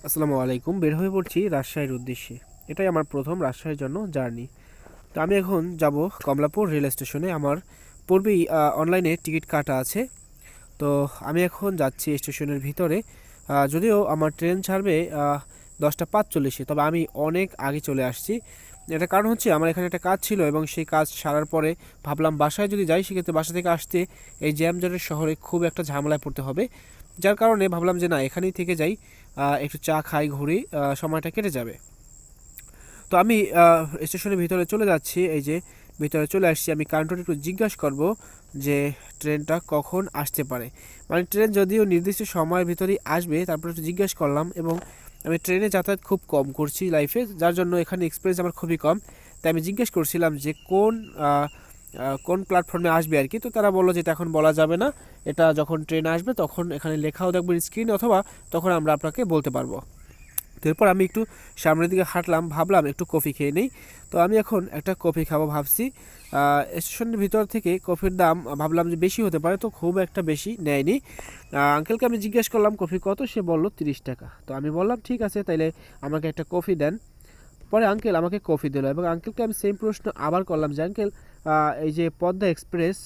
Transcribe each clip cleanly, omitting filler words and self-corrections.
আসসালামু আলাইকুম। বের হয়ে পড়ছি রাজশাহীর উদ্দেশ্যে। এটাই আমার প্রথম রাজশাহীর জন্য জার্নি। তো আমি এখন যাব কমলাপুর রেল স্টেশনে। আমার পূর্বেই অনলাইনে টিকিট কাটা আছে। তো আমি এখন যাচ্ছি স্টেশনের ভিতরে। যদিও আমার ট্রেন ছাড়বে 10টা 45-এ, তবে আমি অনেক আগে চলে আসছি। এটা কারণ হচ্ছে আমার এখানে একটা কাজ ছিল এবং সেই কাজ সারার পরে ভাবলাম বাসায় যদি যাই সেক্ষেত্রে বাসা থেকে আসতে এই জ্যামজটের শহরে খুব একটা ঝামেলায় পড়তে হবে। যার কারণে ভাবলাম যে না, এখানেই থেকে যাই, একটু চা খাই, ঘুরি, সময়টা কেটে যাবে। তো আমি স্টেশনের ভিতরে চলে যাচ্ছি। এই যে ভিতরে চলে আসছি। আমি কাউন্টারে একটু জিজ্ঞাসা করব যে ট্রেনটা কখন আসতে পারে। মানে ট্রেন যদিও নির্দিষ্ট সময়ের ভিতরেই আসবে, তারপরে একটু জিজ্ঞাসা করলাম। এবং আমি ট্রেনে যাতায়াত খুব কম করছি লাইফে, যার জন্য এখানে এক্সপিরিয়েন্স আমার খুবই কম। তাই আমি জিজ্ঞেস করছিলাম যে কোন প্ল্যাটফর্মে আসবে আর কি। তো তারা বললো যে এটা এখন বলা যাবে না, এটা যখন ট্রেন আসবে তখন এখানে লেখাও দেখবেন স্ক্রিনে, অথবা তখন আমরা আপনাকে বলতে পারবো। এরপর আমি একটু সামনের দিকে হাঁটলাম, ভাবলাম একটু কফি খেয়ে নেই। তো আমি এখন একটা কফি খাবো ভাবছি। স্টেশনের ভিতর থেকে কফির দাম ভাবলাম যে বেশি হতে পারে, তো খুব একটা বেশি নেয়নি। আঙ্কেলকে আমি জিজ্ঞেস করলাম কফি কত, সে বলল 30 টাকা। তো আমি বললাম ঠিক আছে, তাইলে আমাকে একটা কফি দেন। পরে আঙ্কেল আমাকে কফি দিল এবং আঙ্কেলকে আমি সেম প্রশ্ন আবার করলাম যে আঙ্কেল, এই যে পদ্মা এক্সপ্রেস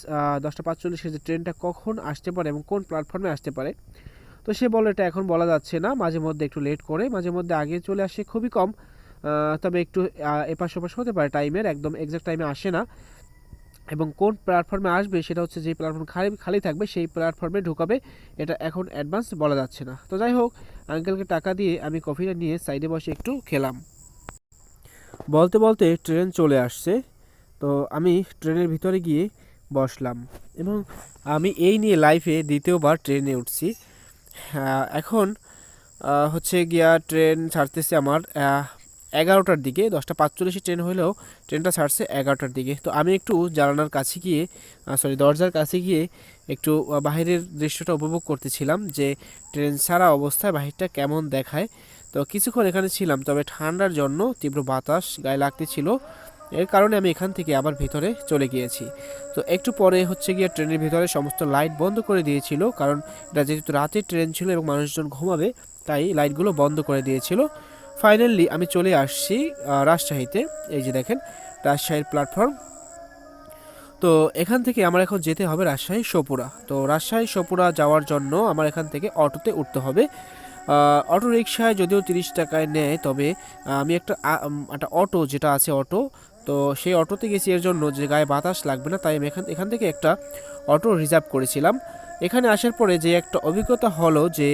10টা 45-এর যে ট্রেনটা কখন আসতে পারে এবং কোন প্ল্যাটফর্মে আসতে পারে। তো সে বলল এটা এখন বলা যাচ্ছে না, মাঝে মধ্যে একটু লেট করে, মাঝে মধ্যে আগে চলে আসে, খুবই কম। তবে একটু এপাশ ওপাশ হতে পারে টাইমের, একদম এক্সাক্ট টাইমে আসে না। এবং কোন প্ল্যাটফর্মে আসবে সেটা হচ্ছে যে প্ল্যাটফর্ম খালি খালি থাকবে সেই প্ল্যাটফর্মে ঢুকাবে, এটা এখন অ্যাডভান্স বলা যাচ্ছে না। তো যাই হোক, আঙ্কেলকে টাকা দিয়ে আমি কফিটা নিয়ে সাইডে বসে একটু খেলাম। বলতে বলতে ট্রেন চলে আসছে। তো আমি ট্রেনের ভিতরে গিয়ে বসলাম এবং আমি এই নিয়ে লাইফে দ্বিতীয়বার ট্রেনে উঠছি। এখন হচ্ছে গিয়া ট্রেন ছাড়তেছে আমার 11টার দিকে। 10টা 45 ট্রেন হলেও ট্রেনটা ছাড়ছে 11টার দিকে। তো আমি একটু জানালার কাছে গিয়ে, দরজার কাছে গিয়ে একটু বাহিরের দৃশ্যটা উপভোগ করতেছিলাম যে ট্রেন ছাড়া অবস্থায় বাহিরটা কেমন দেখায়। তো কিছুক্ষণ এখানে ছিলাম, তবে ঠান্ডার জন্য তীব্র বাতাস গায়ে লাগতেছিল, এর কারণে আমি এখান থেকে আবার ভিতরে চলে গিয়েছি। তো একটু পরে হচ্ছে গিয়ে ট্রেনের ভিতরে সমস্ত লাইট বন্ধ করে দিয়েছিল, কারণ এটা যেহেতু রাতের ট্রেন ছিল এবং মানুষজন ঘুমাবে, তাই লাইটগুলো বন্ধ করে দিয়েছিল। ফাইনালি আমি চলে আসছি রাজশাহীতে। এই যে দেখেন রাজশাহীর প্ল্যাটফর্ম। তো এখান থেকে আমার এখন যেতে হবে রাজশাহী সপুরা। তো রাজশাহী সপুরা যাওয়ার জন্য আমার এখান থেকে অটোতে উঠতে হবে। অটো রিক্সায় যদিও 30 টাকায় নেয়, তবে আমি একটা অটো যেটা আছে অটো, তো সেই অটোতে গেছি এর জন্য যে গায়ে বাতাস লাগবে না, তাই আমি এখান থেকে একটা অটো রিজার্ভ করেছিলাম। এখানে আসার পরে যে একটা অভিজ্ঞতা হলো যে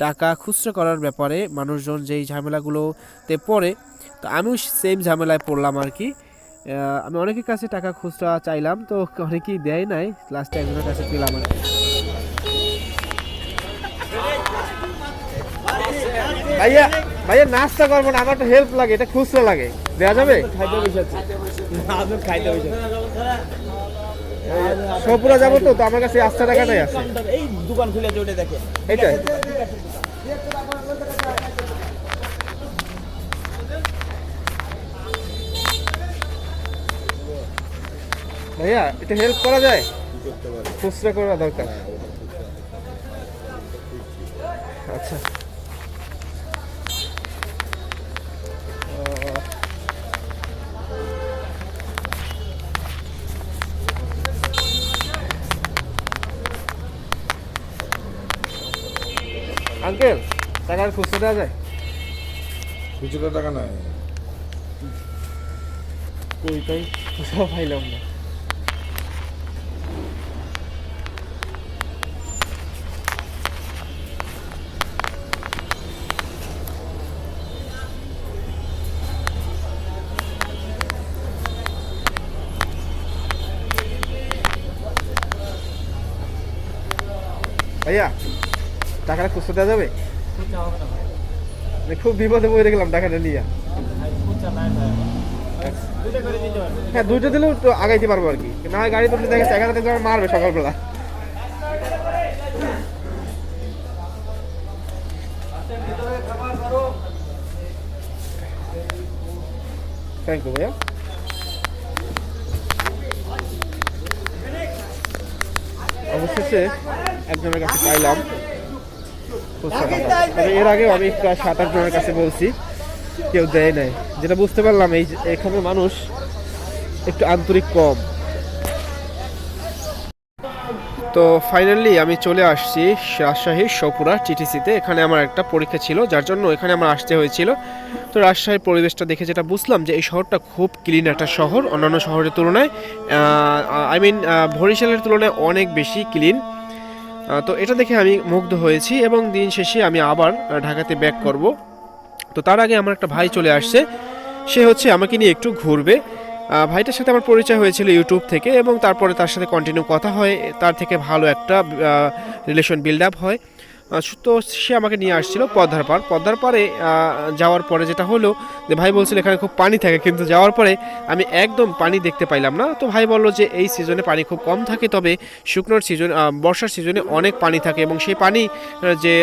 টাকা খুচরা করার ব্যাপারে মানুষজন যেই ঝামেলাগুলোতে পড়ে, তো আমিও সেম ঝামেলায় পড়লাম আর কি। আমি অনেকের কাছে টাকা খুচরা চাইলাম, তো অনেকেই দেয় নাই, লাস্টে একজনের কাছে পেলাম আর কি। ভাইয়া ভাইয়া নাস্তা করবো না, আমার তো হেল্প লাগে, এটা খুচরা লাগে, দেওয়া যাবে? সপুরা যাবো তো, তো আমার কাছে 8 টাকাটাই আছে। এই দোকান খুলে ওটা দেখে এইটাই ভাইয়া, এটা হেল্প করা যায়? খুচরা করা দরকার। আচ্ছা, আঙ্কেল টাকার খুচরা দেওয়া যায়? খুচরো টাকা নাই। কই তাই খুচরা পাইলাম না। ভাইয়া টাকাটা খুচরা দেওয়া যাবে? খুব বিপদে পড়ে গেলাম টাকাটা নিয়ে। হ্যাঁ, দুইটা দিলেও একটু আগাইতে পারবো আর কি, না হয় গাড়ি তুলতে দেখে 1000 টাকা মারবে সকালবেলা। থ্যাংক ইউ ভাইয়া। অবশেষে একজনের কাছে পাইলাম। খুচরা টাকা। তবে এর আগেও আমি প্রায় 7-8 জনের কাছে বলছি, কেউ দেয় নাই। যেটা বুঝতে পারলাম এখানে মানুষ একটু আন্তরিক কম। তো ফাইনালি আমি চলে আসছি রাজশাহীর সপুরা টিটিসিতে। এখানে আমার একটা পরীক্ষা ছিল, যার জন্য এখানে আমার আসতে হয়েছিল। তো রাজশাহীর পরিবেশটা দেখে যেটা বুঝলাম যে এই শহরটা খুব ক্লিন একটা শহর, অন্যান্য শহরের তুলনায় বরিশালের তুলনায় অনেক বেশি ক্লিন। তো এটা দেখে আমি মুগ্ধ হয়েছি এবং দিন শেষে আমি আবার ঢাকাতে ব্যাক করব। তো তার আগে আমার একটা ভাই চলে আসছে, সে হচ্ছে আমাকে নিয়ে একটু ঘুরবে। ভাইটার সাথে আমার পরিচয় হয়েছিল ইউটিউব থেকে এবং তারপরে তার সাথে কন্টিনিউ কথা হয়, তার থেকে ভালো একটা রিলেশন বিল্ড আপ হয়। তো সে আমাকে নিয়ে আসছিল পদ্মার পাড়ে যাওয়ার পরে যেটা হলো যে ভাই বলছিল এখানে খুব পানি থাকে, কিন্তু যাওয়ার পরে আমি একদম পানি দেখতে পাইলাম না। তো ভাই বলল যে এই সিজনে পানি খুব কম থাকে, তবে শুকনোর সিজন বর্ষার সিজনে অনেক পানি থাকে এবং সেই পানি যে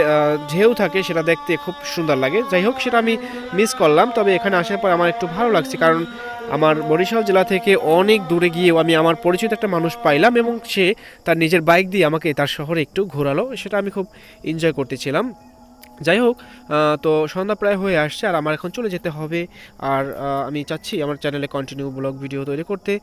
ঢেউ থাকে সেটা দেখতে খুব সুন্দর লাগে। যাই হোক, সেটা আমি মিস করলাম। তবে এখানে আসার পর আমার একটু ভালো লাগছে, কারণ আমার বরিশাল জেলা থেকে অনেক দূরে গিয়েও আমি আমার পরিচিত একটা মানুষ পাইলাম এবং সে তার নিজের বাইক দিয়ে আমাকে তার শহরে একটু ঘোরালো, সেটা আমি খুব এনজয় করতেছিলাম। যাই হোক, তো সন্ধ্যা প্রায় হয়ে আসছে আর আমার এখন চলে যেতে হবে। আর আমি চাচ্ছি আমার চ্যানেলে কন্টিনিউ ব্লগ ভিডিও তৈরি করতে।